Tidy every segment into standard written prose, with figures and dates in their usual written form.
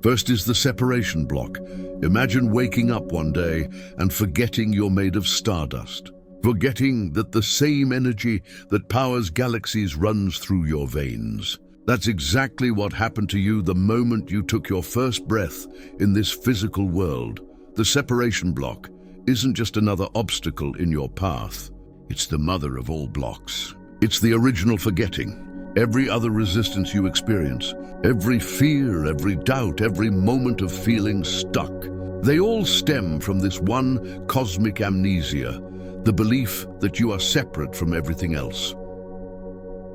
First is the separation block. Imagine waking up one day and forgetting you're made of stardust. Forgetting that the same energy that powers galaxies runs through your veins. That's exactly what happened to you the moment you took your first breath in this physical world. The separation block isn't just another obstacle in your path. It's the mother of all blocks. It's the original forgetting. Every other resistance you experience, every fear, every doubt, every moment of feeling stuck, they all stem from this one cosmic amnesia, the belief that you are separate from everything else.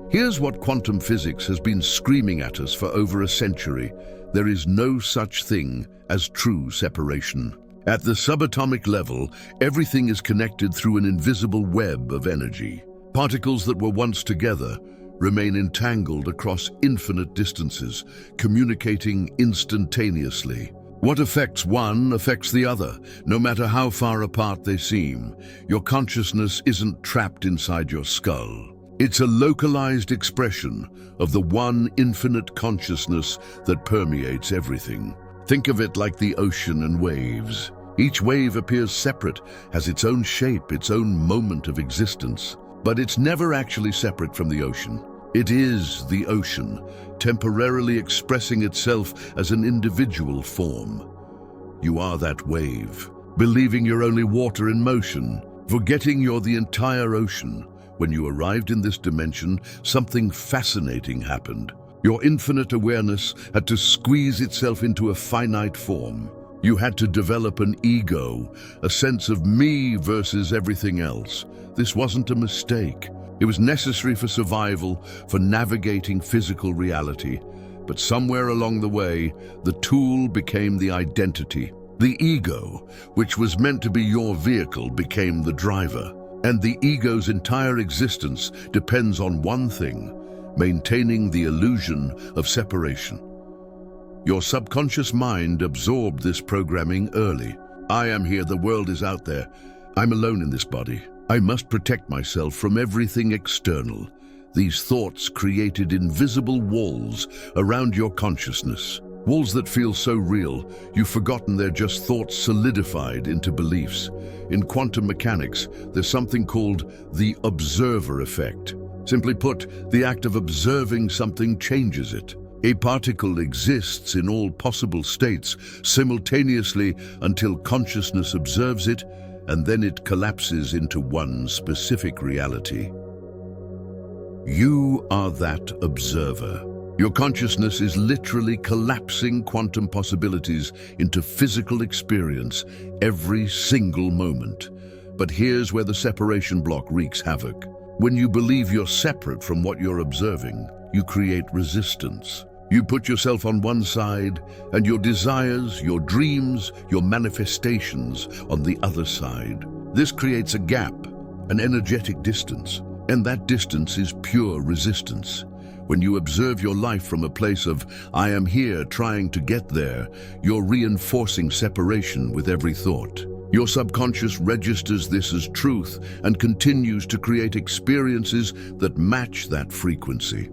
Here's what quantum physics has been screaming at us for over a century. There is no such thing as true separation. At the subatomic level, everything is connected through an invisible web of energy. Particles that were once together remain entangled across infinite distances, communicating instantaneously. What affects one affects the other, no matter how far apart they seem. Your consciousness isn't trapped inside your skull. It's a localized expression of the one infinite consciousness that permeates everything. Think of it like the ocean and waves. Each wave appears separate, has its own shape, its own moment of existence. But it's never actually separate from the ocean. It is the ocean, temporarily expressing itself as an individual form. You are that wave, believing you're only water in motion, forgetting you're the entire ocean. When you arrived in this dimension, something fascinating happened. Your infinite awareness had to squeeze itself into a finite form. You had to develop an ego, a sense of me versus everything else. This wasn't a mistake. It was necessary for survival, for navigating physical reality. But somewhere along the way, the tool became the identity. The ego, which was meant to be your vehicle, became the driver. And the ego's entire existence depends on one thing: maintaining the illusion of separation. Your subconscious mind absorbed this programming early. I am here, the world is out there. I'm alone in this body. I must protect myself from everything external. These thoughts created invisible walls around your consciousness. Walls that feel so real, you've forgotten they're just thoughts solidified into beliefs. In quantum mechanics, there's something called the observer effect. Simply put, the act of observing something changes it. A particle exists in all possible states simultaneously until consciousness observes it, and then it collapses into one specific reality. You are that observer. Your consciousness is literally collapsing quantum possibilities into physical experience every single moment. But here's where the separation block wreaks havoc. When you believe you're separate from what you're observing, you create resistance. You put yourself on one side and your desires, your dreams, your manifestations on the other side. This creates a gap, an energetic distance, and that distance is pure resistance. When you observe your life from a place of, I am here trying to get there, you're reinforcing separation with every thought. Your subconscious registers this as truth and continues to create experiences that match that frequency.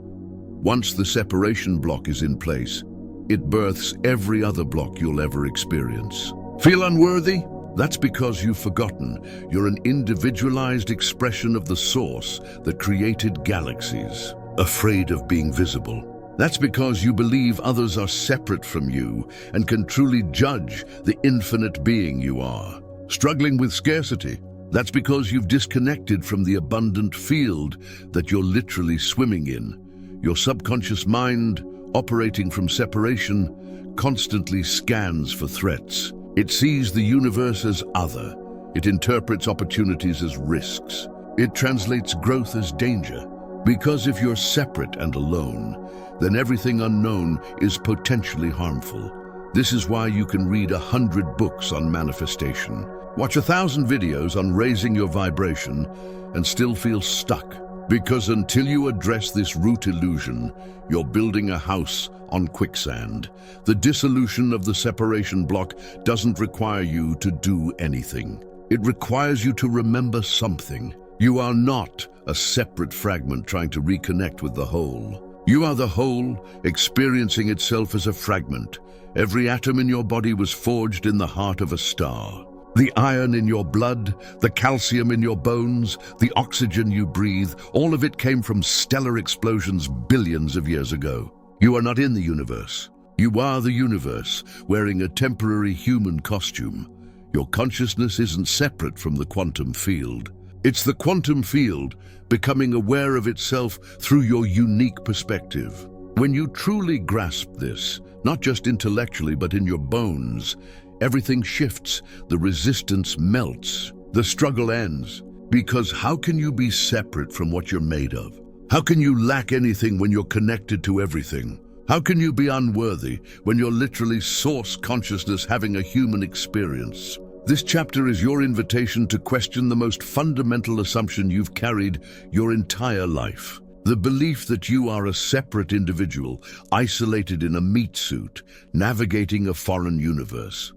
Once the separation block is in place, it births every other block you'll ever experience. Feel unworthy? That's because you've forgotten you're an individualized expression of the source that created galaxies. Afraid of being visible? That's because you believe others are separate from you and can truly judge the infinite being you are. Struggling with scarcity? That's because you've disconnected from the abundant field that you're literally swimming in. Your subconscious mind, operating from separation, constantly scans for threats. It sees the universe as other. It interprets opportunities as risks. It translates growth as danger. Because if you're separate and alone, then everything unknown is potentially harmful. This is why you can read 100 books on manifestation, watch 1,000 videos on raising your vibration, and still feel stuck. Because until you address this root illusion, you're building a house on quicksand. The dissolution of the separation block doesn't require you to do anything. It requires you to remember something. You are not a separate fragment trying to reconnect with the whole. You are the whole, experiencing itself as a fragment. Every atom in your body was forged in the heart of a star. The iron in your blood, the calcium in your bones, the oxygen you breathe, all of it came from stellar explosions billions of years ago. You are not in the universe. You are the universe, wearing a temporary human costume. Your consciousness isn't separate from the quantum field. It's the quantum field becoming aware of itself through your unique perspective. When you truly grasp this, not just intellectually but in your bones, everything shifts, the resistance melts, the struggle ends. Because how can you be separate from what you're made of? How can you lack anything when you're connected to everything? How can you be unworthy when you're literally source consciousness having a human experience? This chapter is your invitation to question the most fundamental assumption you've carried your entire life. The belief that you are a separate individual, isolated in a meat suit, navigating a foreign universe.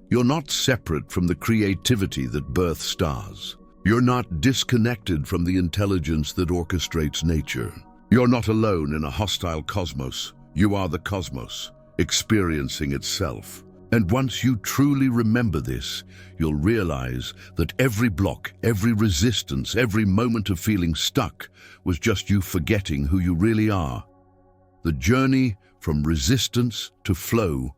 You're not separate from the creativity that births stars. You're not disconnected from the intelligence that orchestrates nature. You're not alone in a hostile cosmos. You are the cosmos, experiencing itself. And once you truly remember this, you'll realize that every block, every resistance, every moment of feeling stuck was just you forgetting who you really are. The journey from resistance to flow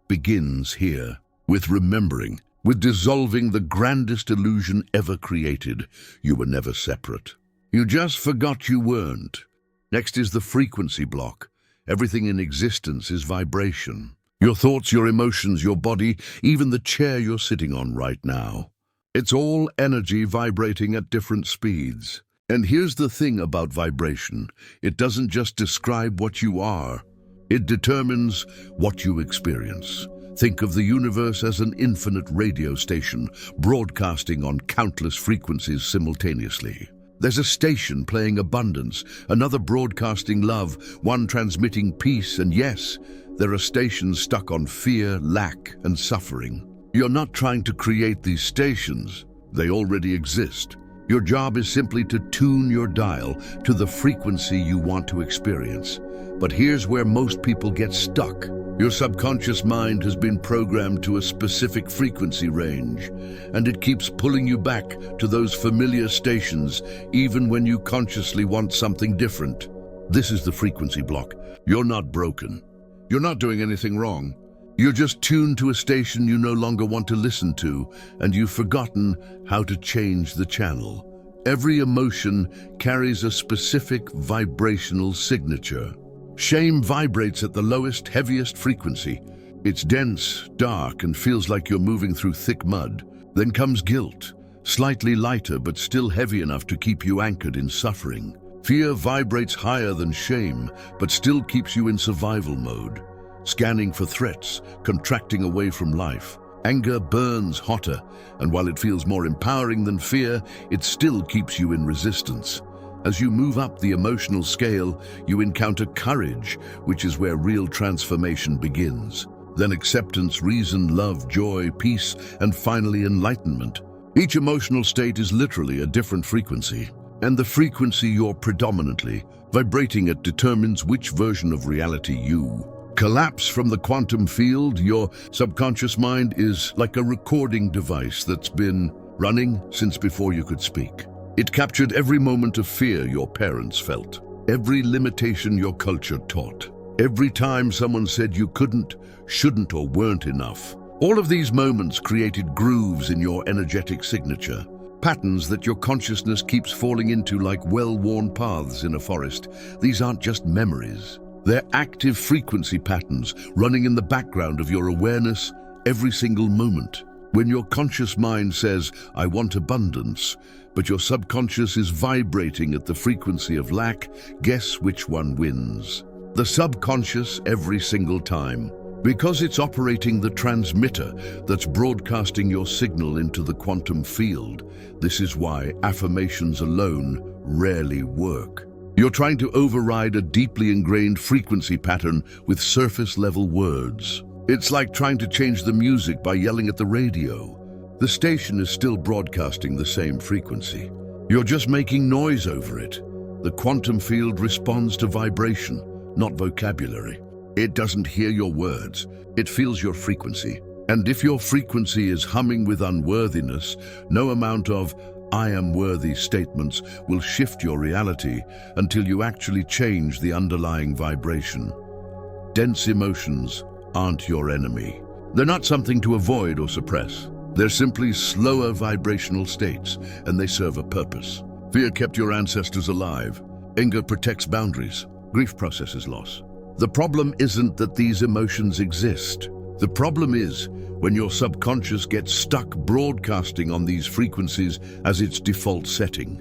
begins here, with remembering, with dissolving the grandest illusion ever created. You were never separate. You just forgot you weren't. Next is the frequency block. Everything in existence is vibration. Your thoughts, your emotions, your body, even the chair you're sitting on right now. It's all energy vibrating at different speeds. And here's the thing about vibration. It doesn't just describe what you are. It determines what you experience. Think of the universe as an infinite radio station, broadcasting on countless frequencies simultaneously. There's a station playing abundance, another broadcasting love, one transmitting peace, and yes, there are stations stuck on fear, lack, and suffering. You're not trying to create these stations. They already exist. Your job is simply to tune your dial to the frequency you want to experience. But here's where most people get stuck. Your subconscious mind has been programmed to a specific frequency range, and it keeps pulling you back to those familiar stations even when you consciously want something different. This is the frequency block. You're not broken. You're not doing anything wrong. You're just tuned to a station you no longer want to listen to, and you've forgotten how to change the channel. Every emotion carries a specific vibrational signature. Shame vibrates at the lowest, heaviest frequency. It's dense, dark, and feels like you're moving through thick mud. Then comes guilt, slightly lighter but still heavy enough to keep you anchored in suffering. Fear vibrates higher than shame, but still keeps you in survival mode, scanning for threats, contracting away from life. Anger burns hotter, and while it feels more empowering than fear, it still keeps you in resistance. As you move up the emotional scale, you encounter courage, which is where real transformation begins. Then acceptance, reason, love, joy, peace, and finally enlightenment. Each emotional state is literally a different frequency, and the frequency you're predominantly vibrating at determines which version of reality you collapse from the quantum field. Your subconscious mind is like a recording device that's been running since before you could speak. It captured every moment of fear your parents felt, every limitation your culture taught, every time someone said you couldn't, shouldn't, or weren't enough. All of these moments created grooves in your energetic signature, patterns that your consciousness keeps falling into like well-worn paths in a forest. These aren't just memories. They're active frequency patterns running in the background of your awareness every single moment. When your conscious mind says, "I want abundance," but your subconscious is vibrating at the frequency of lack, guess which one wins? The subconscious every single time. Because it's operating the transmitter that's broadcasting your signal into the quantum field. This is why affirmations alone rarely work. You're trying to override a deeply ingrained frequency pattern with surface-level words. It's like trying to change the music by yelling at the radio. The station is still broadcasting the same frequency. You're just making noise over it. The quantum field responds to vibration, not vocabulary. It doesn't hear your words, it feels your frequency. And if your frequency is humming with unworthiness, no amount of "I am worthy" statements will shift your reality until you actually change the underlying vibration. Dense emotions aren't your enemy. They're not something to avoid or suppress. They're simply slower vibrational states, and they serve a purpose. Fear kept your ancestors alive. Anger protects boundaries. Grief processes loss. The problem isn't that these emotions exist. The problem is when your subconscious gets stuck broadcasting on these frequencies as its default setting.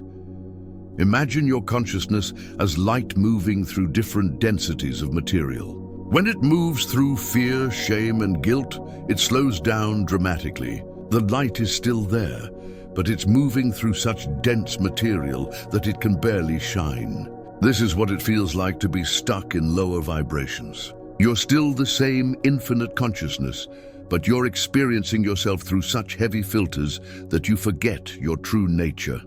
Imagine your consciousness as light moving through different densities of material. When it moves through fear, shame, and guilt, it slows down dramatically. The light is still there, but it's moving through such dense material that it can barely shine. This is what it feels like to be stuck in lower vibrations. You're still the same infinite consciousness, but you're experiencing yourself through such heavy filters that you forget your true nature.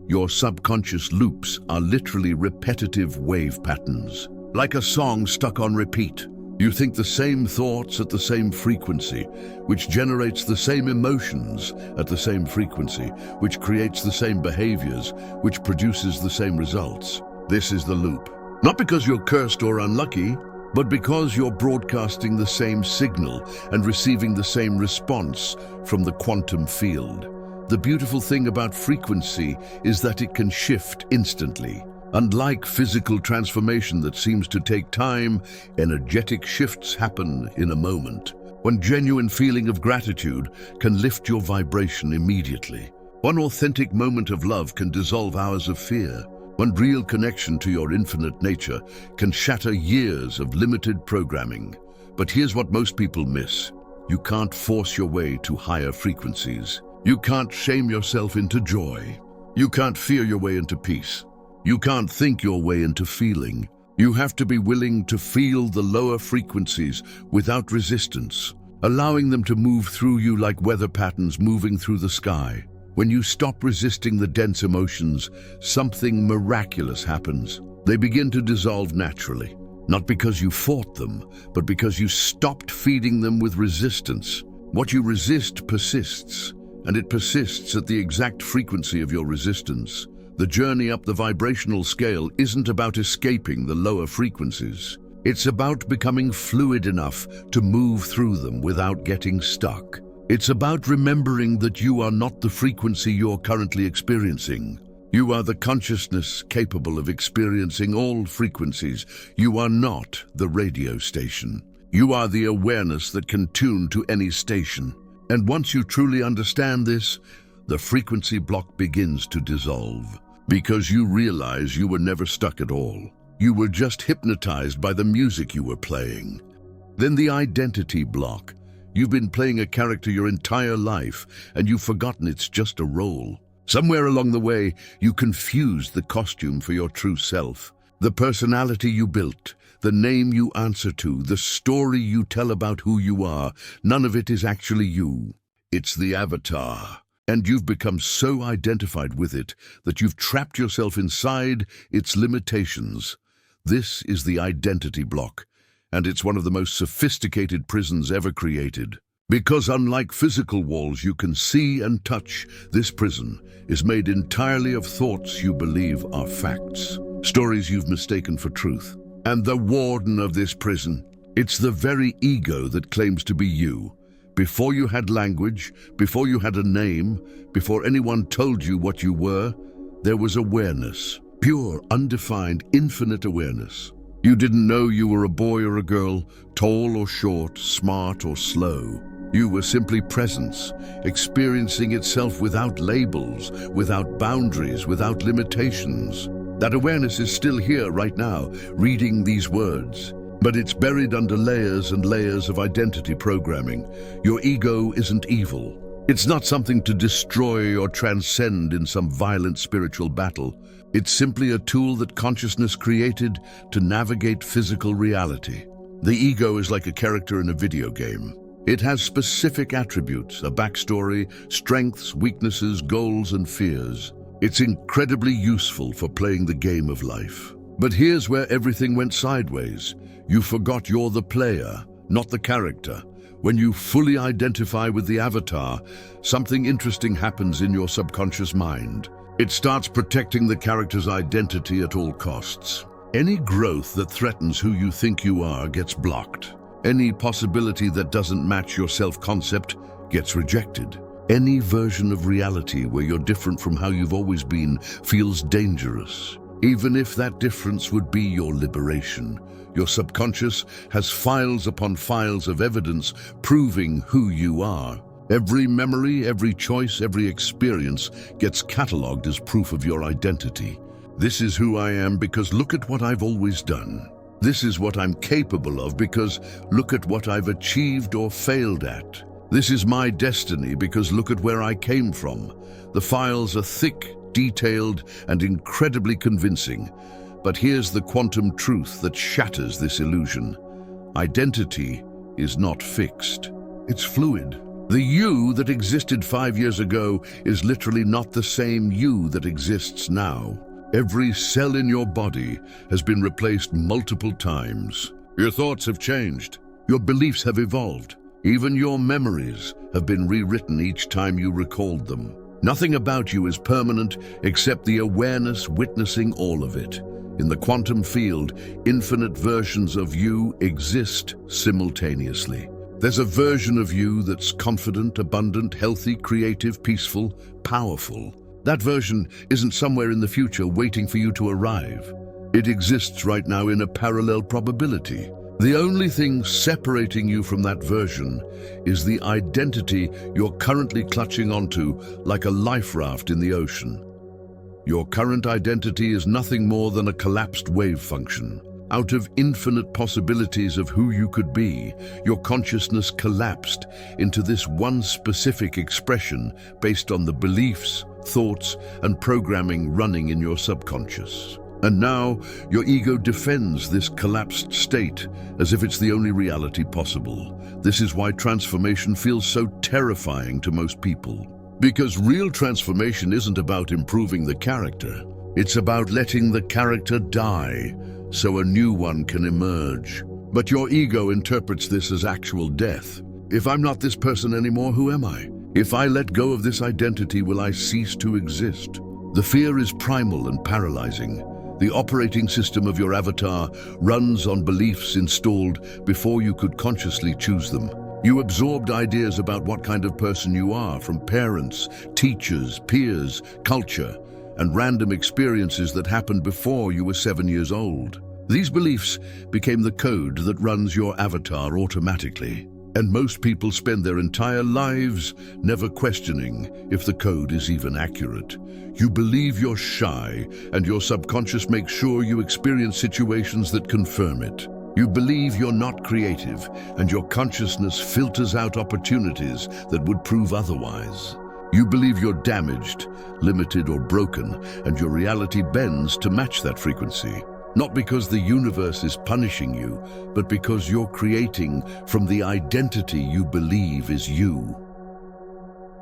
Your subconscious loops are literally repetitive wave patterns, like a song stuck on repeat. You think the same thoughts at the same frequency, which generates the same emotions at the same frequency, which creates the same behaviors, which produces the same results. This is the loop. Not because you're cursed or unlucky, but because you're broadcasting the same signal and receiving the same response from the quantum field. The beautiful thing about frequency is that it can shift instantly. Unlike physical transformation that seems to take time, energetic shifts happen in a moment. One genuine feeling of gratitude can lift your vibration immediately. One authentic moment of love can dissolve hours of fear. One real connection to your infinite nature can shatter years of limited programming. But here's what most people miss. You can't force your way to higher frequencies. You can't shame yourself into joy. You can't fear your way into peace. You can't think your way into feeling. You have to be willing to feel the lower frequencies without resistance, allowing them to move through you like weather patterns moving through the sky. When you stop resisting the dense emotions, something miraculous happens. They begin to dissolve naturally, not because you fought them, but because you stopped feeding them with resistance. What you resist persists, and it persists at the exact frequency of your resistance. The journey up the vibrational scale isn't about escaping the lower frequencies. It's about becoming fluid enough to move through them without getting stuck. It's about remembering that you are not the frequency you're currently experiencing. You are the consciousness capable of experiencing all frequencies. You are not the radio station. You are the awareness that can tune to any station. And once you truly understand this, the frequency block begins to dissolve. Because you realize you were never stuck at all. You were just hypnotized by the music you were playing. Then the identity block. You've been playing a character your entire life, and you've forgotten it's just a role. Somewhere along the way, you confused the costume for your true self. The personality you built, the name you answer to, the story you tell about who you are, none of it is actually you. It's the avatar. And you've become so identified with it that you've trapped yourself inside its limitations. This is the identity block, and it's one of the most sophisticated prisons ever created. Because unlike physical walls you can see and touch, this prison is made entirely of thoughts you believe are facts, stories you've mistaken for truth. And the warden of this prison, it's the very ego that claims to be you. Before you had language, before you had a name, before anyone told you what you were, there was awareness. Pure, undefined, infinite awareness. You didn't know you were a boy or a girl, tall or short, smart or slow. You were simply presence, experiencing itself without labels, without boundaries, without limitations. That awareness is still here right now, reading these words. But it's buried under layers and layers of identity programming. Your ego isn't evil. It's not something to destroy or transcend in some violent spiritual battle. It's simply a tool that consciousness created to navigate physical reality. The ego is like a character in a video game. It has specific attributes, a backstory, strengths, weaknesses, goals, and fears. It's incredibly useful for playing the game of life. But here's where everything went sideways. You forgot you're the player, not the character. When you fully identify with the avatar, something interesting happens in your subconscious mind. It starts protecting the character's identity at all costs. Any growth that threatens who you think you are gets blocked. Any possibility that doesn't match your self-concept gets rejected. Any version of reality where you're different from how you've always been feels dangerous. Even if that difference would be your liberation, your subconscious has files upon files of evidence proving who you are. Every memory, every choice, every experience gets catalogued as proof of your identity. This is who I am because look at what I've always done. This is what I'm capable of because look at what I've achieved or failed at. This is my destiny because look at where I came from. The files are thick, detailed, and incredibly convincing. But here's the quantum truth that shatters this illusion. Identity is not fixed. It's fluid. The you that existed 5 years ago is literally not the same you that exists now. Every cell in your body has been replaced multiple times. Your thoughts have changed. Your beliefs have evolved. Even your memories have been rewritten each time you recalled them. Nothing about you is permanent except the awareness witnessing all of it. In the quantum field, infinite versions of you exist simultaneously. There's a version of you that's confident, abundant, healthy, creative, peaceful, powerful. That version isn't somewhere in the future waiting for you to arrive. It exists right now in a parallel probability. The only thing separating you from that version is the identity you're currently clutching onto like a life raft in the ocean. Your current identity is nothing more than a collapsed wave function. Out of infinite possibilities of who you could be, your consciousness collapsed into this one specific expression based on the beliefs, thoughts, and programming running in your subconscious. And now, your ego defends this collapsed state as if it's the only reality possible. This is why transformation feels so terrifying to most people. Because real transformation isn't about improving the character. It's about letting the character die so a new one can emerge. But your ego interprets this as actual death. If I'm not this person anymore, who am I? If I let go of this identity, will I cease to exist? The fear is primal and paralyzing. The operating system of your avatar runs on beliefs installed before you could consciously choose them. You absorbed ideas about what kind of person you are from parents, teachers, peers, culture, and random experiences that happened before you were 7 years old. These beliefs became the code that runs your avatar automatically. And most people spend their entire lives never questioning if the code is even accurate. You believe you're shy, and your subconscious makes sure you experience situations that confirm it. You believe you're not creative, and your consciousness filters out opportunities that would prove otherwise. You believe you're damaged, limited, or broken, and your reality bends to match that frequency. Not because the universe is punishing you, but because you're creating from the identity you believe is you.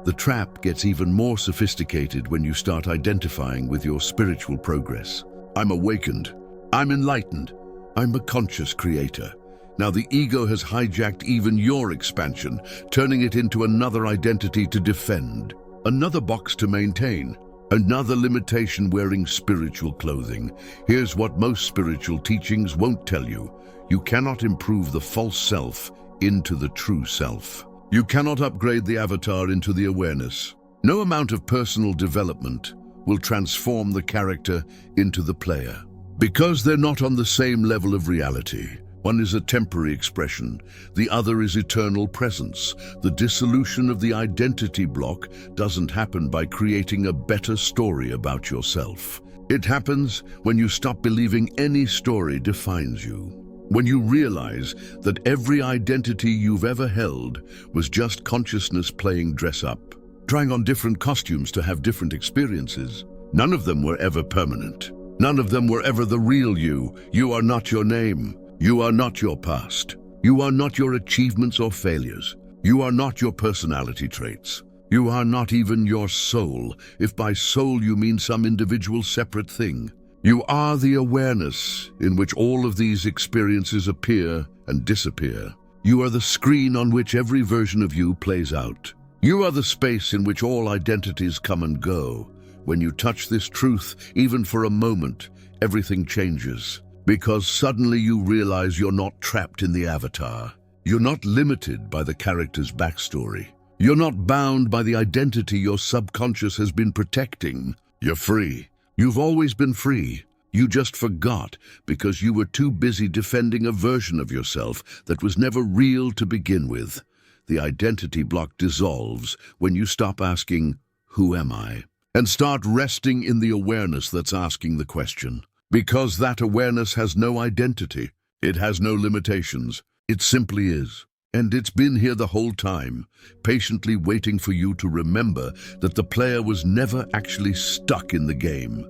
The trap gets even more sophisticated when you start identifying with your spiritual progress. I'm awakened. I'm enlightened. I'm a conscious creator. Now the ego has hijacked even your expansion, turning it into another identity to defend, another box to maintain, another limitation wearing spiritual clothing. Here's what most spiritual teachings won't tell you. You cannot improve the false self into the true self. You cannot upgrade the avatar into the awareness. No amount of personal development will transform the character into the player. Because they're not on the same level of reality. One is a temporary expression, the other is eternal presence. The dissolution of the identity block doesn't happen by creating a better story about yourself. It happens when you stop believing any story defines you. When you realize that every identity you've ever held was just consciousness playing dress up, trying on different costumes to have different experiences. None of them were ever permanent. None of them were ever the real you. You are not your name. You are not your past. You are not your achievements or failures. You are not your personality traits. You are not even your soul, if by soul you mean some individual separate thing. You are the awareness in which all of these experiences appear and disappear. You are the screen on which every version of you plays out. You are the space in which all identities come and go. When you touch this truth, even for a moment, everything changes. Because suddenly you realize you're not trapped in the avatar. You're not limited by the character's backstory. You're not bound by the identity your subconscious has been protecting. You're free. You've always been free. You just forgot because you were too busy defending a version of yourself that was never real to begin with. The identity block dissolves when you stop asking, "Who am I?" and start resting in the awareness that's asking the question. Because that awareness has no identity. It has no limitations. It simply is. And it's been here the whole time, patiently waiting for you to remember that the player was never actually stuck in the game.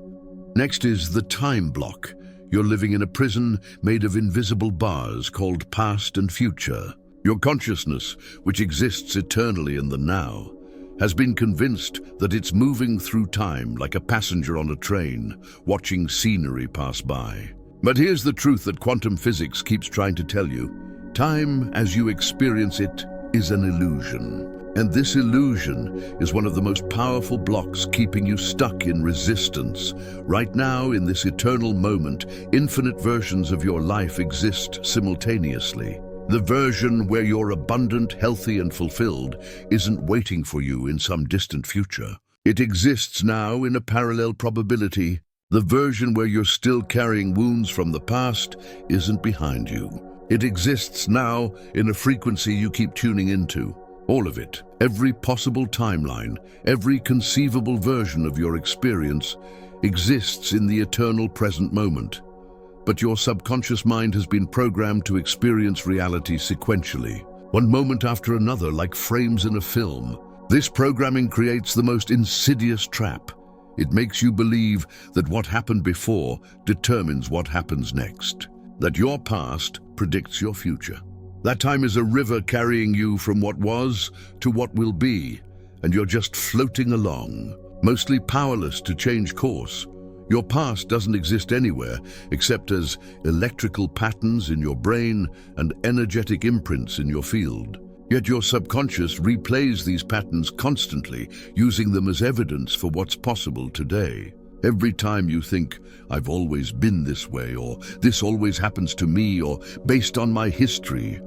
Next is the time block. You're living in a prison made of invisible bars called past and future. Your consciousness, which exists eternally in the now, has been convinced that it's moving through time like a passenger on a train, watching scenery pass by. But here's the truth that quantum physics keeps trying to tell you. Time, as you experience it, is an illusion. And this illusion is one of the most powerful blocks keeping you stuck in resistance. Right now, in this eternal moment, infinite versions of your life exist simultaneously. The version where you're abundant, healthy, and fulfilled isn't waiting for you in some distant future. It exists now in a parallel probability. The version where you're still carrying wounds from the past isn't behind you. It exists now in a frequency you keep tuning into. All of it, every possible timeline, every conceivable version of your experience exists in the eternal present moment. But your subconscious mind has been programmed to experience reality sequentially, one moment after another, like frames in a film. This programming creates the most insidious trap. It makes you believe that what happened before determines what happens next, that your past predicts your future. That time is a river carrying you from what was to what will be, and you're just floating along, mostly powerless to change course. Your past doesn't exist anywhere except as electrical patterns in your brain and energetic imprints in your field. Yet your subconscious replays these patterns constantly, using them as evidence for what's possible today. Every time you think, "I've always been this way," or "this always happens to me," or "based on my history,"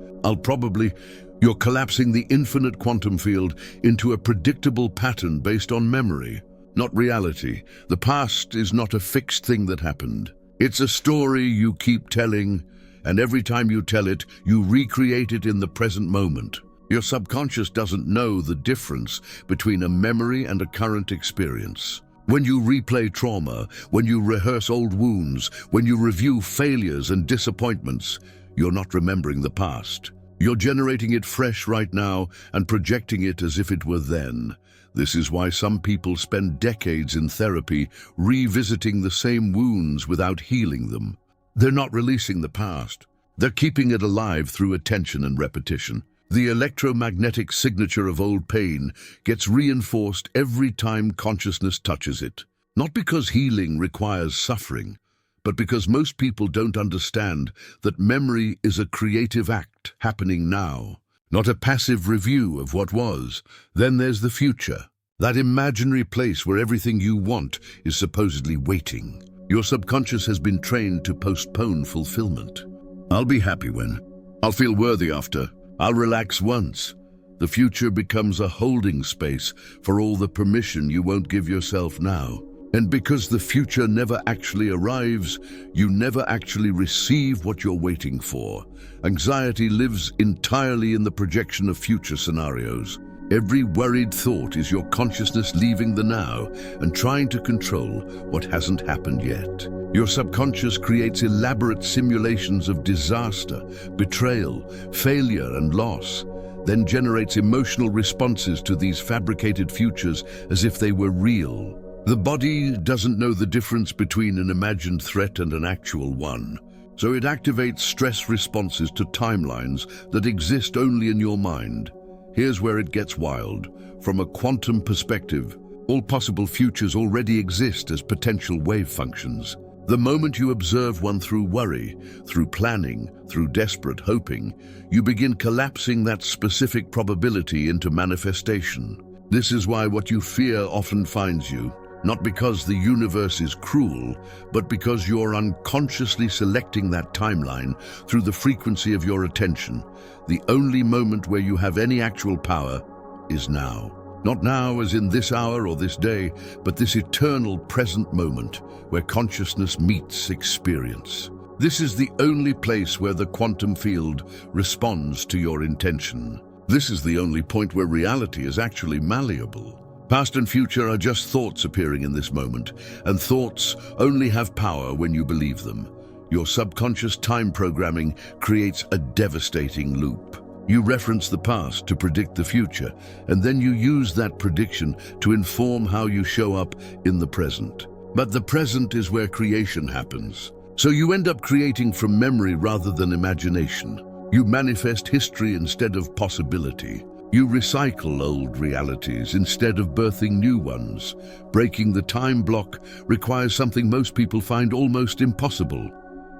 you're collapsing the infinite quantum field into a predictable pattern based on memory, not reality. The past is not a fixed thing that happened. It's a story you keep telling, and every time you tell it, you recreate it in the present moment. Your subconscious doesn't know the difference between a memory and a current experience. When you replay trauma, when you rehearse old wounds, when you review failures and disappointments, you're not remembering the past. You're generating it fresh right now and projecting it as if it were then. This is why some people spend decades in therapy revisiting the same wounds without healing them. They're not releasing the past. They're keeping it alive through attention and repetition. The electromagnetic signature of old pain gets reinforced every time consciousness touches it. Not because healing requires suffering, but because most people don't understand that memory is a creative act happening now, not a passive review of what was. Then there's the future, that imaginary place where everything you want is supposedly waiting. Your subconscious has been trained to postpone fulfillment. I'll be happy when. I'll feel worthy after. I'll relax once. The future becomes a holding space for all the permission you won't give yourself now. And because the future never actually arrives, you never actually receive what you're waiting for. Anxiety lives entirely in the projection of future scenarios. Every worried thought is your consciousness leaving the now and trying to control what hasn't happened yet. Your subconscious creates elaborate simulations of disaster, betrayal, failure, and loss, then generates emotional responses to these fabricated futures as if they were real. The body doesn't know the difference between an imagined threat and an actual one, so it activates stress responses to timelines that exist only in your mind. Here's where it gets wild. From a quantum perspective, all possible futures already exist as potential wave functions. The moment you observe one through worry, through planning, through desperate hoping, you begin collapsing that specific probability into manifestation. This is why what you fear often finds you, not because the universe is cruel, but because you're unconsciously selecting that timeline through the frequency of your attention. The only moment where you have any actual power is now. Not now as in this hour or this day, but this eternal present moment where consciousness meets experience. This is the only place where the quantum field responds to your intention. This is the only point where reality is actually malleable. Past and future are just thoughts appearing in this moment, and thoughts only have power when you believe them. Your subconscious time programming creates a devastating loop. You reference the past to predict the future, and then you use that prediction to inform how you show up in the present. But the present is where creation happens. So you end up creating from memory rather than imagination. You manifest history instead of possibility. You recycle old realities instead of birthing new ones. Breaking the time block requires something most people find almost impossible: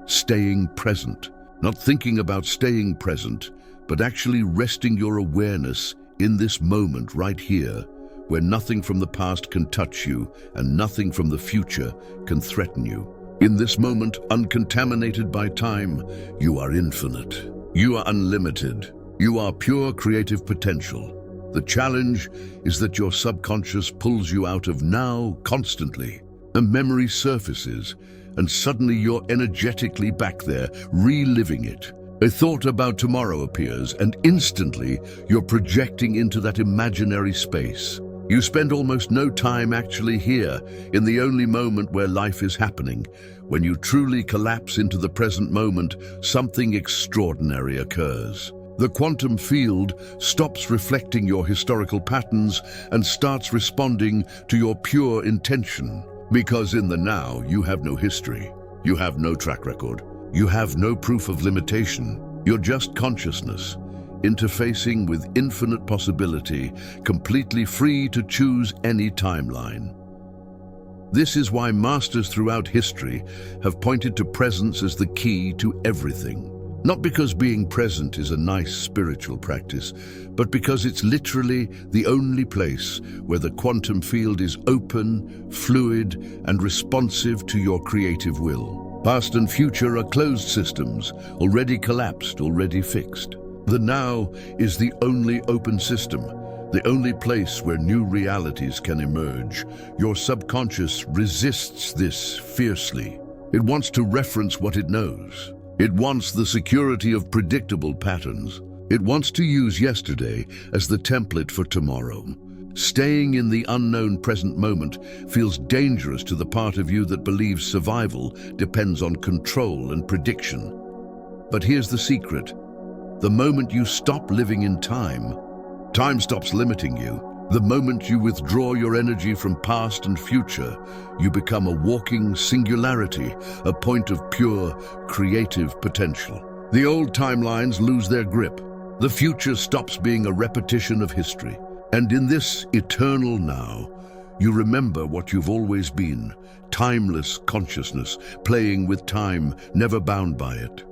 staying present. Not thinking about staying present, but actually resting your awareness in this moment right here, where nothing from the past can touch you and nothing from the future can threaten you. In this moment, uncontaminated by time, you are infinite. You are unlimited. You are pure creative potential. The challenge is that your subconscious pulls you out of now constantly. A memory surfaces, and suddenly you're energetically back there, reliving it. A thought about tomorrow appears, and instantly you're projecting into that imaginary space. You spend almost no time actually here, in the only moment where life is happening. When you truly collapse into the present moment, something extraordinary occurs. The quantum field stops reflecting your historical patterns and starts responding to your pure intention. Because in the now, you have no history. You have no track record. You have no proof of limitation. You're just consciousness, interfacing with infinite possibility, completely free to choose any timeline. This is why masters throughout history have pointed to presence as the key to everything. Not because being present is a nice spiritual practice, but because it's literally the only place where the quantum field is open, fluid, and responsive to your creative will. Past and future are closed systems, already collapsed, already fixed. The now is the only open system, the only place where new realities can emerge. Your subconscious resists this fiercely. It wants to reference what it knows. It wants the security of predictable patterns. It wants to use yesterday as the template for tomorrow. Staying in the unknown present moment feels dangerous to the part of you that believes survival depends on control and prediction. But here's the secret. The moment you stop living in time, time stops limiting you. The moment you withdraw your energy from past and future, you become a walking singularity, a point of pure, creative potential. The old timelines lose their grip. The future stops being a repetition of history. And in this eternal now, you remember what you've always been, timeless consciousness, playing with time, never bound by it.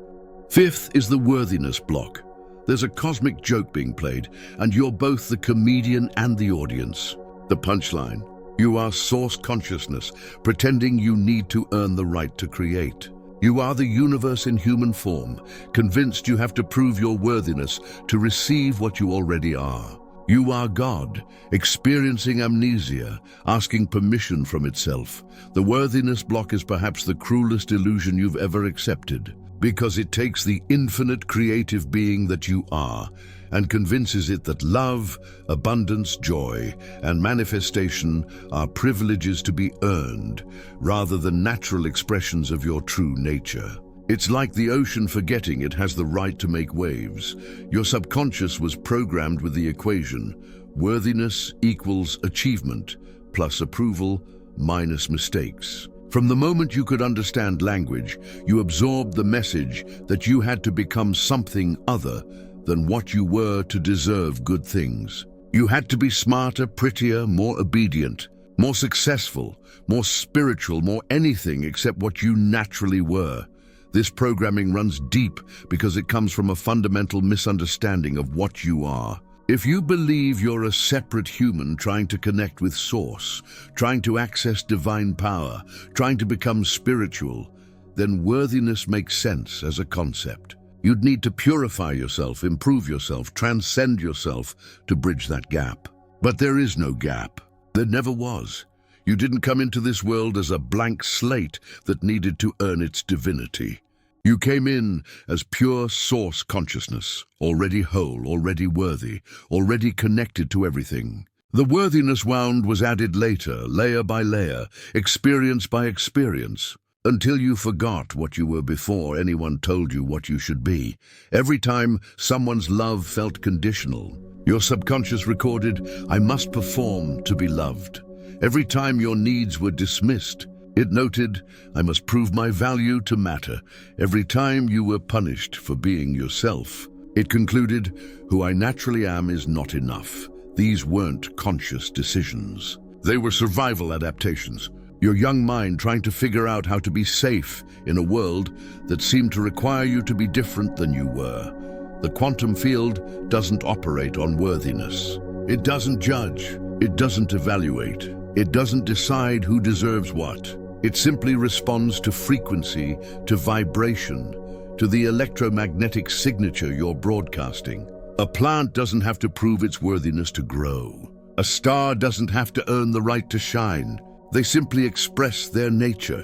Fifth is the worthiness block. There's a cosmic joke being played, and you're both the comedian and the audience. The punchline: you are source consciousness, pretending you need to earn the right to create. You are the universe in human form, convinced you have to prove your worthiness to receive what you already are. You are God, experiencing amnesia, asking permission from itself. The worthiness block is perhaps the cruelest illusion you've ever accepted, because it takes the infinite creative being that you are and convinces it that love, abundance, joy, and manifestation are privileges to be earned rather than natural expressions of your true nature. It's like the ocean forgetting it has the right to make waves. Your subconscious was programmed with the equation: worthiness equals achievement plus approval minus mistakes. From the moment you could understand language, you absorbed the message that you had to become something other than what you were to deserve good things. You had to be smarter, prettier, more obedient. more successful, more spiritual, more anything except what you naturally were. This programming runs deep because it comes from a fundamental misunderstanding of what you are. If you believe you're a separate human trying to connect with Source, trying to access divine power, trying to become spiritual, then worthiness makes sense as a concept. You'd need to purify yourself, improve yourself, transcend yourself to bridge that gap. But there is no gap. There never was. You didn't come into this world as a blank slate that needed to earn its divinity. You came in as pure source consciousness, already whole, already worthy, already connected to everything. The worthiness wound was added later, layer by layer, experience by experience, until you forgot what you were before anyone told you what you should be. Every time someone's love felt conditional, your subconscious recorded, "I must perform to be loved." Every time your needs were dismissed, it noted, "I must prove my value to matter." Every time you were punished for being yourself, it concluded, "Who I naturally am is not enough." These weren't conscious decisions. They were survival adaptations. Your young mind trying to figure out how to be safe in a world that seemed to require you to be different than you were. The quantum field doesn't operate on worthiness. It doesn't judge. It doesn't evaluate. It doesn't decide who deserves what. It simply responds to frequency, to vibration, to the electromagnetic signature you're broadcasting. A plant doesn't have to prove its worthiness to grow. A star doesn't have to earn the right to shine. They simply express their nature,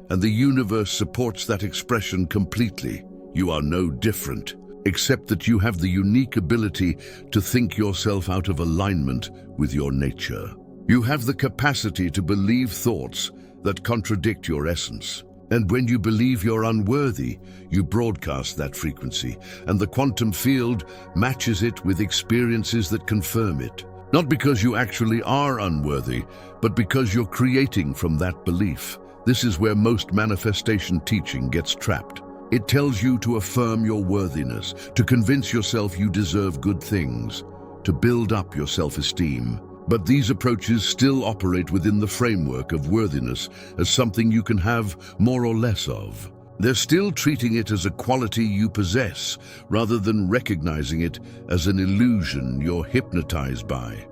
and the universe supports that expression completely. You are no different, except that you have the unique ability to think yourself out of alignment with your nature. You have the capacity to believe thoughts that contradict your essence. And when you believe you're unworthy, you broadcast that frequency, and the quantum field matches it with experiences that confirm it. Not because you actually are unworthy, but because you're creating from that belief. This is where most manifestation teaching gets trapped. It tells you to affirm your worthiness, to convince yourself you deserve good things, to build up your self-esteem. But these approaches still operate within the framework of worthiness as something you can have more or less of. They're still treating it as a quality you possess, rather than recognizing it as an illusion you're hypnotized by.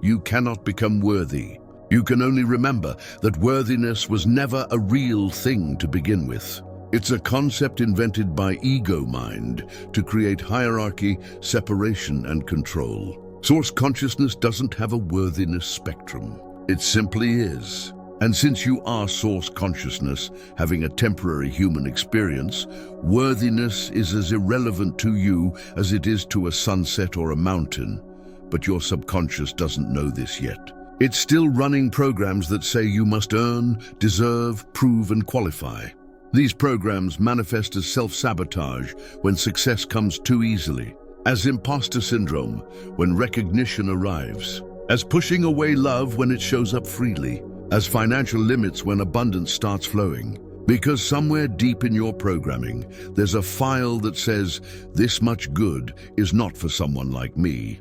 You cannot become worthy. You can only remember that worthiness was never a real thing to begin with. It's a concept invented by ego mind to create hierarchy, separation, and control. Source consciousness doesn't have a worthiness spectrum. It simply is. And since you are source consciousness, having a temporary human experience, worthiness is as irrelevant to you as it is to a sunset or a mountain. But your subconscious doesn't know this yet. It's still running programs that say you must earn, deserve, prove, and qualify. These programs manifest as self-sabotage when success comes too easily, as imposter syndrome when recognition arrives, as pushing away love when it shows up freely, as financial limits when abundance starts flowing. Because somewhere deep in your programming, there's a file that says, "This much good is not for someone like me."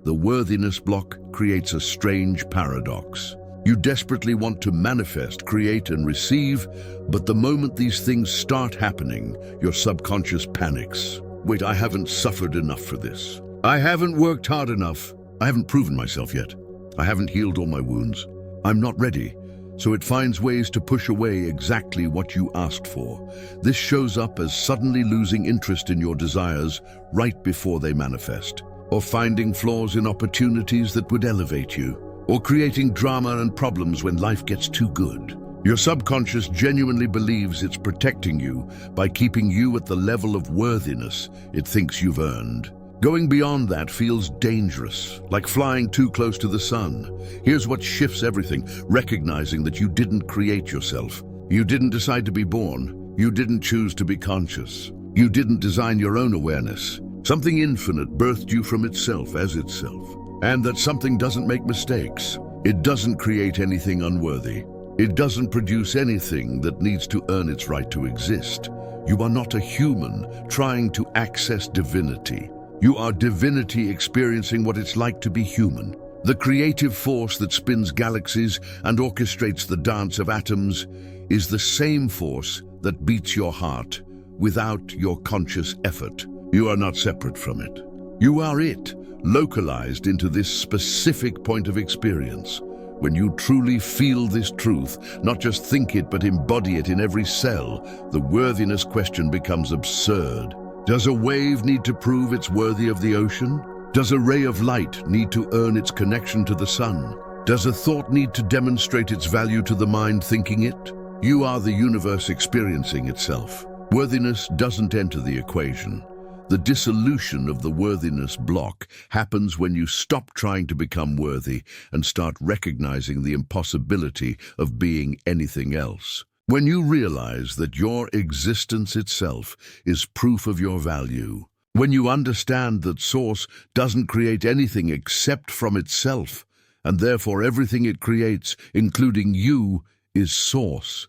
The worthiness block creates a strange paradox. You desperately want to manifest, create, and receive, but the moment these things start happening, your subconscious panics. "Wait, I haven't suffered enough for this. I haven't worked hard enough. I haven't proven myself yet. I haven't healed all my wounds. I'm not ready." So it finds ways to push away exactly what you asked for. This shows up as suddenly losing interest in your desires right before they manifest, or finding flaws in opportunities that would elevate you, or creating drama and problems when life gets too good. Your subconscious genuinely believes it's protecting you by keeping you at the level of worthiness it thinks you've earned. Going beyond that feels dangerous, like flying too close to the sun. Here's what shifts everything: recognizing that you didn't create yourself. You didn't decide to be born. You didn't choose to be conscious. You didn't design your own awareness. Something infinite birthed you from itself as itself. And that something doesn't make mistakes. It doesn't create anything unworthy. It doesn't produce anything that needs to earn its right to exist. You are not a human trying to access divinity. You are divinity experiencing what it's like to be human. The creative force that spins galaxies and orchestrates the dance of atoms is the same force that beats your heart without your conscious effort. You are not separate from it. You are it, localized into this specific point of experience. When you truly feel this truth, not just think it but embody it in every cell, the worthiness question becomes absurd. Does a wave need to prove it's worthy of the ocean? Does a ray of light need to earn its connection to the sun? Does a thought need to demonstrate its value to the mind thinking it? You are the universe experiencing itself. Worthiness doesn't enter the equation. The dissolution of the worthiness block happens when you stop trying to become worthy and start recognizing the impossibility of being anything else. When you realize that your existence itself is proof of your value. When you understand that Source doesn't create anything except from itself, and therefore everything it creates, including you, is Source.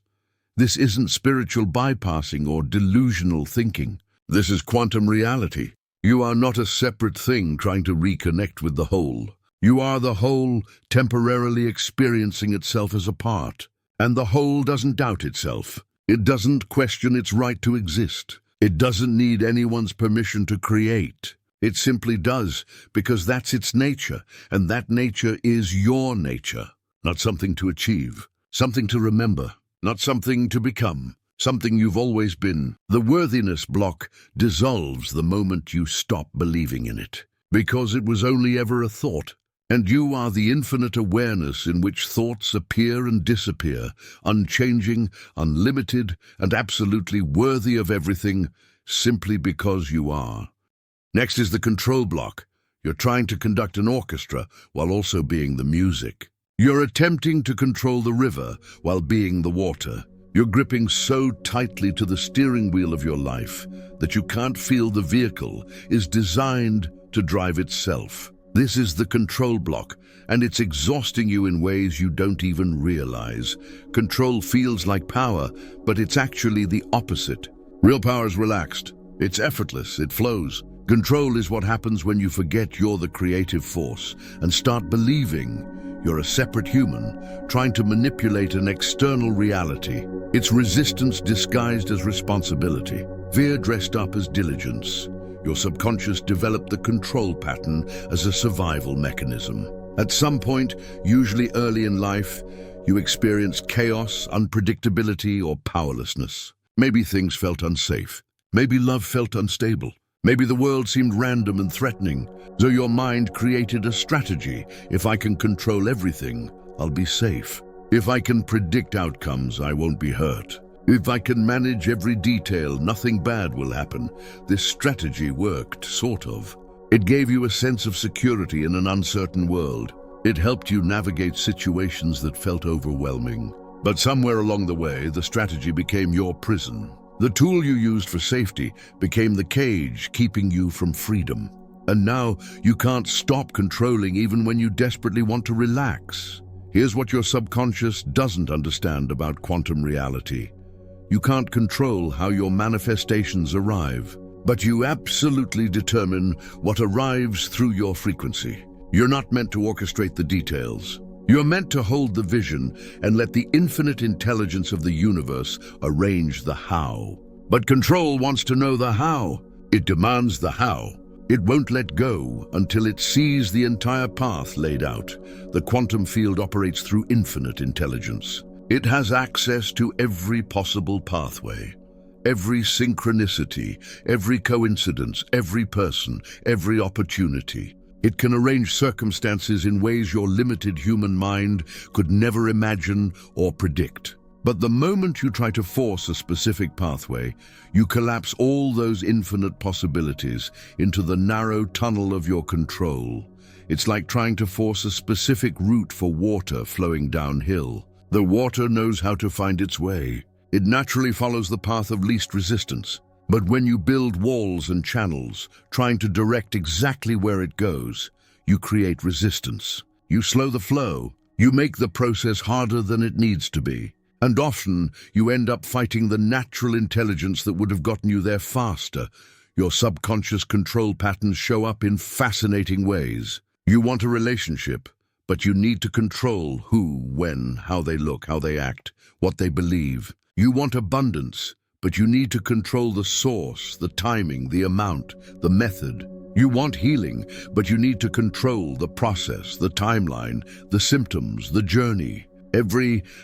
This isn't spiritual bypassing or delusional thinking. This is quantum reality. You are not a separate thing trying to reconnect with the whole. You are the whole temporarily experiencing itself as a part. And the whole doesn't doubt itself. It doesn't question its right to exist. It doesn't need anyone's permission to create. It simply does, because that's its nature, and that nature is your nature. Not something to achieve, something to remember, not something to become, something you've always been. The worthiness block dissolves the moment you stop believing in it, because it was only ever a thought. And you are the infinite awareness in which thoughts appear and disappear, unchanging, unlimited, and absolutely worthy of everything, simply because you are. Next is the control block. You're trying to conduct an orchestra while also being the music. You're attempting to control the river while being the water. You're gripping so tightly to the steering wheel of your life that you can't feel the vehicle is designed to drive itself. This is the control block, and it's exhausting you in ways you don't even realize. Control feels like power, but it's actually the opposite. Real power is relaxed. It's effortless. It flows. Control is what happens when you forget you're the creative force and start believing you're a separate human trying to manipulate an external reality. It's resistance disguised as responsibility. Fear dressed up as diligence. Your subconscious developed the control pattern as a survival mechanism. At some point, usually early in life, you experienced chaos, unpredictability, or powerlessness. Maybe things felt unsafe. Maybe love felt unstable. Maybe the world seemed random and threatening. So your mind created a strategy. If I can control everything, I'll be safe. If I can predict outcomes, I won't be hurt. If I can manage every detail, nothing bad will happen. This strategy worked, sort of. It gave you a sense of security in an uncertain world. It helped you navigate situations that felt overwhelming. But somewhere along the way, the strategy became your prison. The tool you used for safety became the cage keeping you from freedom. And now you can't stop controlling even when you desperately want to relax. Here's what your subconscious doesn't understand about quantum reality. You can't control how your manifestations arrive, but you absolutely determine what arrives through your frequency. You're not meant to orchestrate the details. You're meant to hold the vision and let the infinite intelligence of the universe arrange the how. But control wants to know the how. It demands the how. It won't let go until it sees the entire path laid out. The quantum field operates through infinite intelligence. It has access to every possible pathway, every synchronicity, every coincidence, every person, every opportunity. It can arrange circumstances in ways your limited human mind could never imagine or predict. But the moment you try to force a specific pathway, you collapse all those infinite possibilities into the narrow tunnel of your control. It's like trying to force a specific route for water flowing downhill. The water knows how to find its way. It naturally follows the path of least resistance. But when you build walls and channels, trying to direct exactly where it goes, you create resistance. You slow the flow. You make the process harder than it needs to be. And often, you end up fighting the natural intelligence that would have gotten you there faster. Your subconscious control patterns show up in fascinating ways. You want a relationship, but you need to control who, when, how they look, how they act, what they believe. You want abundance, but you need to control the source, the timing, the amount, the method. You want healing, but you need to control the process, the timeline, the symptoms, the journey.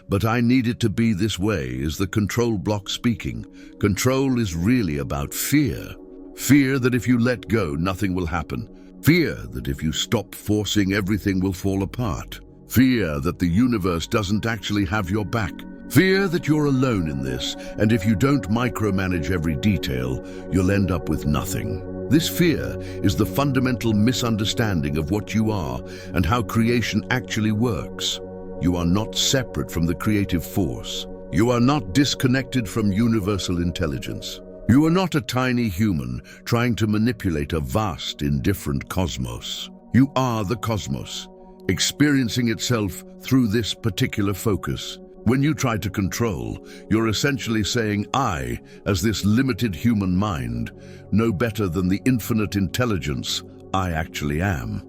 But I need it to be this way is the control block speaking. Control is really about fear. Fear that if you let go, nothing will happen. Fear that if you stop forcing, everything will fall apart. Fear that the universe doesn't actually have your back. Fear that you're alone in this, and if you don't micromanage every detail, you'll end up with nothing. This fear is the fundamental misunderstanding of what you are and how creation actually works. You are not separate from the creative force. You are not disconnected from universal intelligence. You are not a tiny human trying to manipulate a vast, indifferent cosmos. You are the cosmos, experiencing itself through this particular focus. When you try to control, you're essentially saying, I, as this limited human mind, know better than the infinite intelligence I actually am.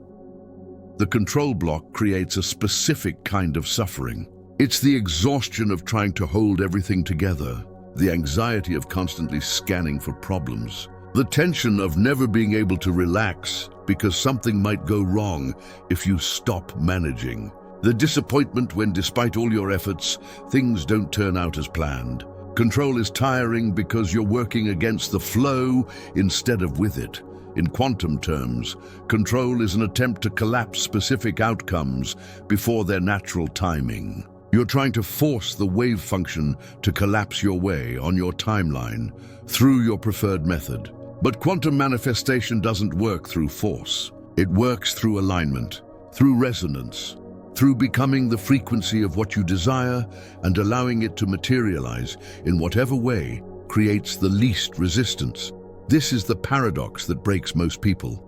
The control block creates a specific kind of suffering. It's the exhaustion of trying to hold everything together, the anxiety of constantly scanning for problems, the tension of never being able to relax because something might go wrong if you stop managing, the disappointment when, despite all your efforts, things don't turn out as planned. Control is tiring because you're working against the flow instead of with it. In quantum terms, control is an attempt to collapse specific outcomes before their natural timing. You're trying to force the wave function to collapse your way on your timeline through your preferred method. But quantum manifestation doesn't work through force. It works through alignment, through resonance, through becoming the frequency of what you desire and allowing it to materialize in whatever way creates the least resistance. This is the paradox that breaks most people.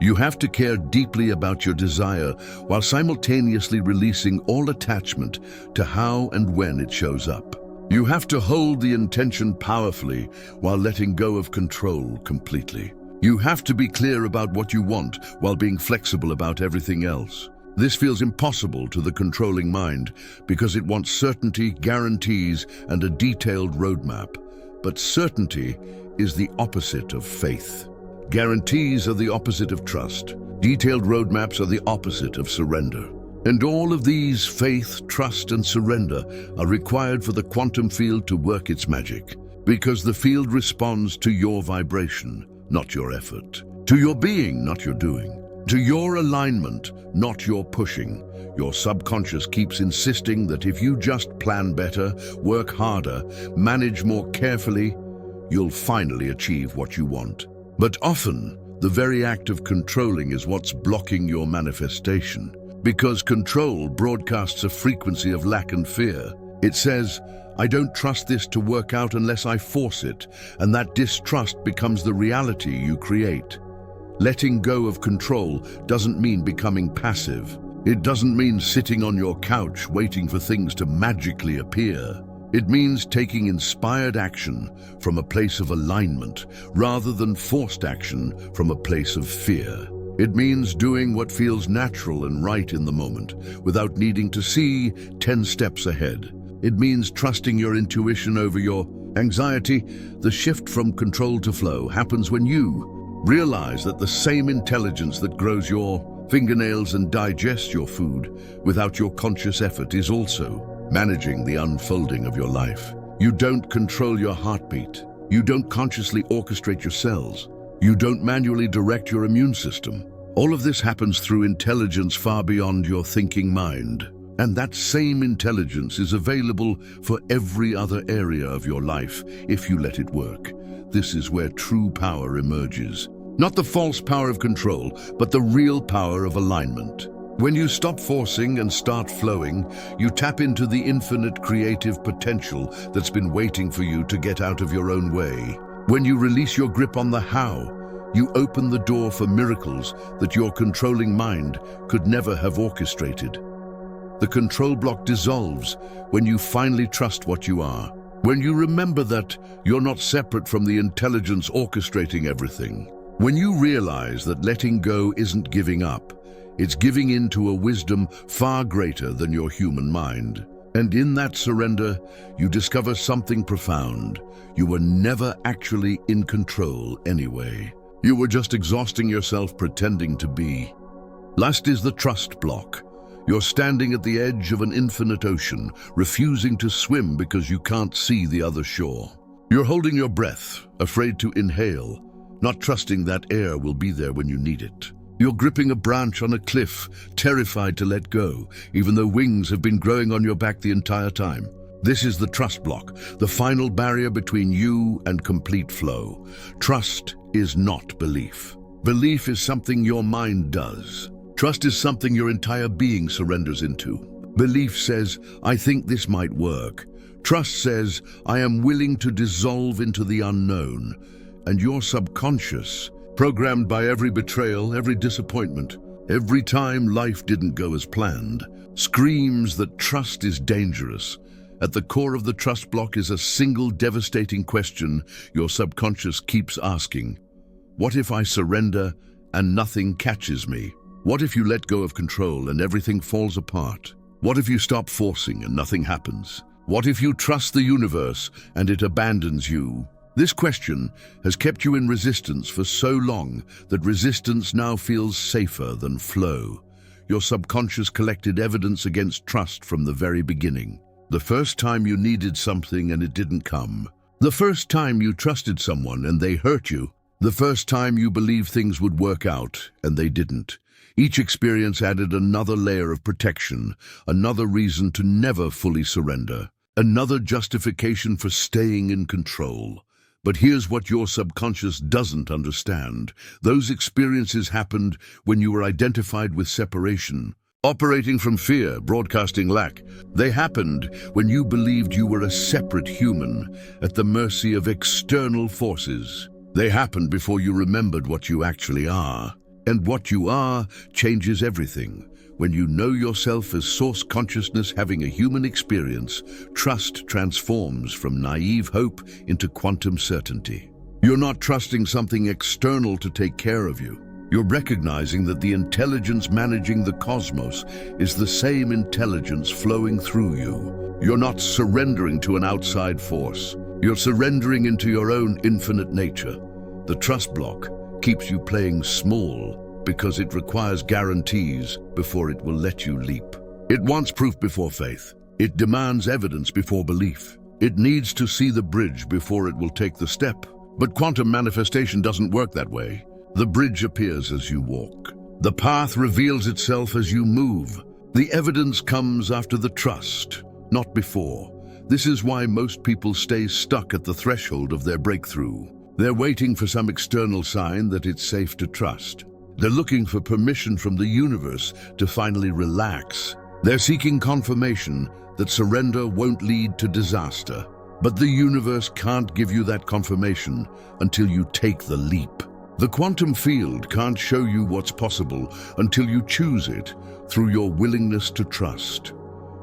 You have to care deeply about your desire while simultaneously releasing all attachment to how and when it shows up. You have to hold the intention powerfully while letting go of control completely. You have to be clear about what you want while being flexible about everything else. This feels impossible to the controlling mind because it wants certainty, guarantees, and a detailed roadmap. But certainty is the opposite of faith. Guarantees are the opposite of trust. Detailed roadmaps are the opposite of surrender. And all of these, faith, trust, and surrender, are required for the quantum field to work its magic. Because the field responds to your vibration, not your effort. To your being, not your doing. To your alignment, not your pushing. Your subconscious keeps insisting that if you just plan better, work harder, manage more carefully, you'll finally achieve what you want. But often, the very act of controlling is what's blocking your manifestation. Because control broadcasts a frequency of lack and fear. It says, I don't trust this to work out unless I force it, and that distrust becomes the reality you create. Letting go of control doesn't mean becoming passive. It doesn't mean sitting on your couch waiting for things to magically appear. It means taking inspired action from a place of alignment rather than forced action from a place of fear. It means doing what feels natural and right in the moment without needing to see 10 steps ahead. It means trusting your intuition over your anxiety. The shift from control to flow happens when you realize that the same intelligence that grows your fingernails and digests your food without your conscious effort is also managing the unfolding of your life. You don't control your heartbeat. You don't consciously orchestrate your cells. You don't manually direct your immune system. All of this happens through intelligence far beyond your thinking mind. And that same intelligence is available for every other area of your life if you let it work. This is where true power emerges. Not the false power of control, but the real power of alignment. When you stop forcing and start flowing, you tap into the infinite creative potential that's been waiting for you to get out of your own way. When you release your grip on the how, you open the door for miracles that your controlling mind could never have orchestrated. The control block dissolves when you finally trust what you are. When you remember that you're not separate from the intelligence orchestrating everything. When you realize that letting go isn't giving up, It's giving in to a wisdom far greater than your human mind. And in that surrender, you discover something profound. You were never actually in control anyway. You were just exhausting yourself pretending to be. Last is the trust block. You're standing at the edge of an infinite ocean, refusing to swim because you can't see the other shore. You're holding your breath, afraid to inhale, not trusting that air will be there when you need it. You're gripping a branch on a cliff, terrified to let go, even though wings have been growing on your back the entire time. This is the trust block, the final barrier between you and complete flow. Trust is not belief. Belief is something your mind does. Trust is something your entire being surrenders into. Belief says, I think this might work. Trust says, I am willing to dissolve into the unknown. And your subconscious, programmed by every betrayal, every disappointment, every time life didn't go as planned, screams that trust is dangerous. At the core of the trust block is a single devastating question your subconscious keeps asking. What if I surrender and nothing catches me? What if you let go of control and everything falls apart? What if you stop forcing and nothing happens? What if you trust the universe and it abandons you? This question has kept you in resistance for so long that resistance now feels safer than flow. Your subconscious collected evidence against trust from the very beginning. The first time you needed something and it didn't come. The first time you trusted someone and they hurt you. The first time you believed things would work out and they didn't. Each experience added another layer of protection, another reason to never fully surrender, another justification for staying in control. But here's what your subconscious doesn't understand. Those experiences happened when you were identified with separation, operating from fear, broadcasting lack. They happened when you believed you were a separate human, at the mercy of external forces. They happened before you remembered what you actually are. And what you are changes everything. When you know yourself as source consciousness having a human experience, trust transforms from naive hope into quantum certainty. You're not trusting something external to take care of you. You're recognizing that the intelligence managing the cosmos is the same intelligence flowing through you. You're not surrendering to an outside force. You're surrendering into your own infinite nature. The trust block keeps you playing small because it requires guarantees before it will let you leap. It wants proof before faith. It demands evidence before belief. It needs to see the bridge before it will take the step. But quantum manifestation doesn't work that way. The bridge appears as you walk. The path reveals itself as you move. The evidence comes after the trust, not before. This is why most people stay stuck at the threshold of their breakthrough. They're waiting for some external sign that it's safe to trust. They're looking for permission from the universe to finally relax. They're seeking confirmation that surrender won't lead to disaster. But the universe can't give you that confirmation until you take the leap. The quantum field can't show you what's possible until you choose it through your willingness to trust.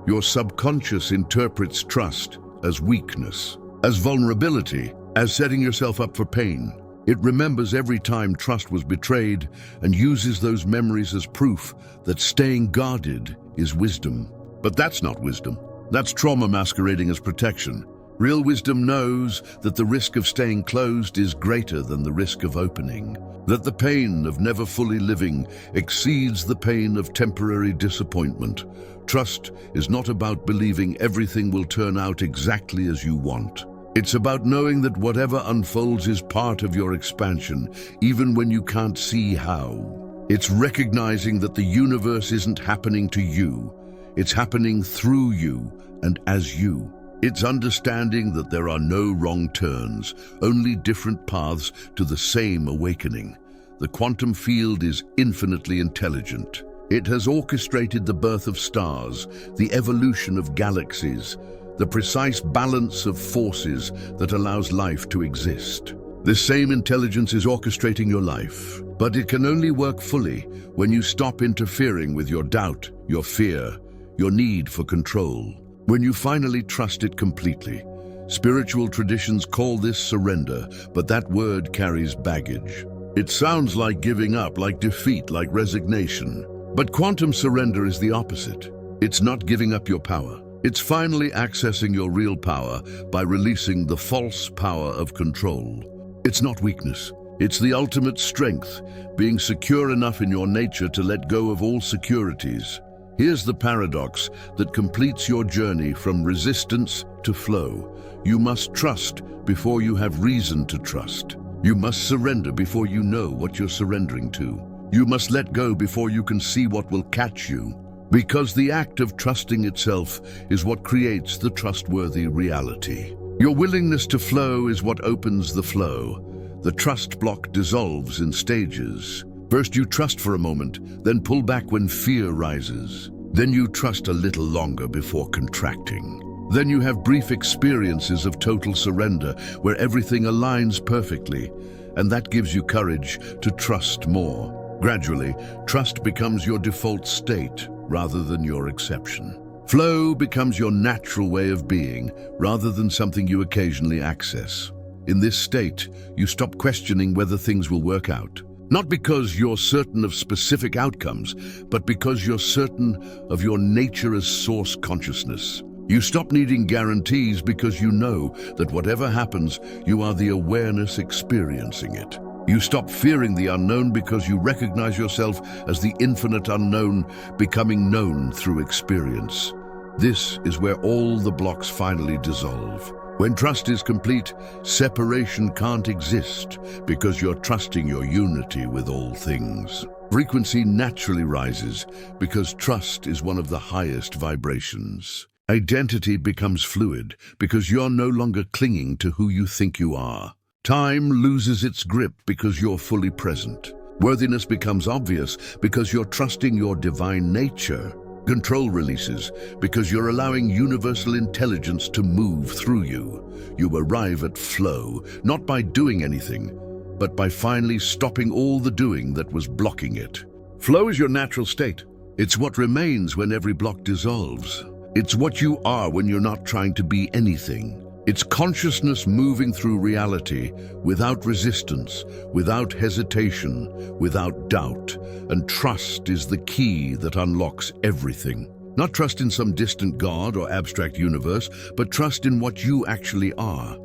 Your subconscious interprets trust as weakness, as vulnerability, as setting yourself up for pain. It remembers every time trust was betrayed and uses those memories as proof that staying guarded is wisdom. But that's not wisdom. That's trauma masquerading as protection. Real wisdom knows that the risk of staying closed is greater than the risk of opening, that the pain of never fully living exceeds the pain of temporary disappointment. Trust is not about believing everything will turn out exactly as you want. It's about knowing that whatever unfolds is part of your expansion, even when you can't see how. It's recognizing that the universe isn't happening to you. It's happening through you and as you. It's understanding that there are no wrong turns, only different paths to the same awakening. The quantum field is infinitely intelligent. It has orchestrated the birth of stars, the evolution of galaxies, the precise balance of forces that allows life to exist. This same intelligence is orchestrating your life, but it can only work fully when you stop interfering with your doubt, your fear, your need for control. When you finally trust it completely. Spiritual traditions call this surrender, but that word carries baggage. It sounds like giving up, like defeat, like resignation. But quantum surrender is the opposite. It's not giving up your power. It's finally accessing your real power by releasing the false power of control. It's not weakness. It's the ultimate strength, being secure enough in your nature to let go of all securities. Here's the paradox that completes your journey from resistance to flow. You must trust before you have reason to trust. You must surrender before you know what you're surrendering to. You must let go before you can see what will catch you. Because the act of trusting itself is what creates the trustworthy reality. Your willingness to flow is what opens the flow. The trust block dissolves in stages. First you trust for a moment, then pull back when fear rises. Then you trust a little longer before contracting. Then you have brief experiences of total surrender where everything aligns perfectly, and that gives you courage to trust more. Gradually, trust becomes your default state rather than your exception. Flow becomes your natural way of being rather than something you occasionally access. In this state, you stop questioning whether things will work out. Not because you're certain of specific outcomes, but because you're certain of your nature as source consciousness. You stop needing guarantees because you know that whatever happens, you are the awareness experiencing it. You stop fearing the unknown because you recognize yourself as the infinite unknown, becoming known through experience. This is where all the blocks finally dissolve. When trust is complete, separation can't exist because you're trusting your unity with all things. Frequency naturally rises because trust is one of the highest vibrations. Identity becomes fluid because you're no longer clinging to who you think you are. Time loses its grip because you're fully present. Worthiness becomes obvious because you're trusting your divine nature. Control releases because you're allowing universal intelligence to move through you. You arrive at flow, not by doing anything, but by finally stopping all the doing that was blocking it. Flow is your natural state. It's what remains when every block dissolves. It's what you are when you're not trying to be anything. It's consciousness moving through reality without resistance, without hesitation, without doubt. And trust is the key that unlocks everything. Not trust in some distant God or abstract universe, but trust in what you actually are.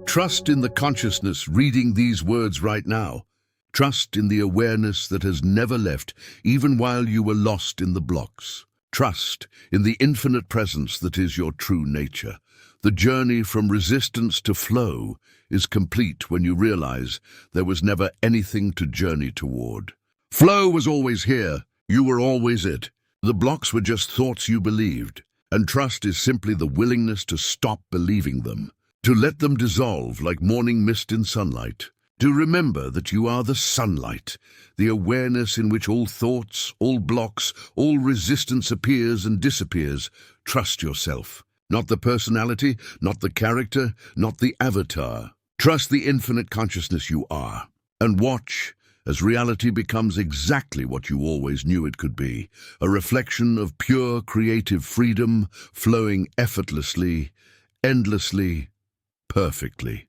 Trust in the consciousness reading these words right now. Trust in the awareness that has never left, even while you were lost in the blocks. Trust in the infinite presence that is your true nature. The journey from resistance to flow is complete when you realize there was never anything to journey toward. Flow was always here. You were always it. The blocks were just thoughts you believed. And trust is simply the willingness to stop believing them, to let them dissolve like morning mist in sunlight, to remember that you are the sunlight, the awareness in which all thoughts, all blocks, all resistance appears and disappears. Trust yourself. Not the personality, not the character, not the avatar. Trust the infinite consciousness you are. And watch as reality becomes exactly what you always knew it could be, a reflection of pure creative freedom, flowing effortlessly, endlessly, perfectly.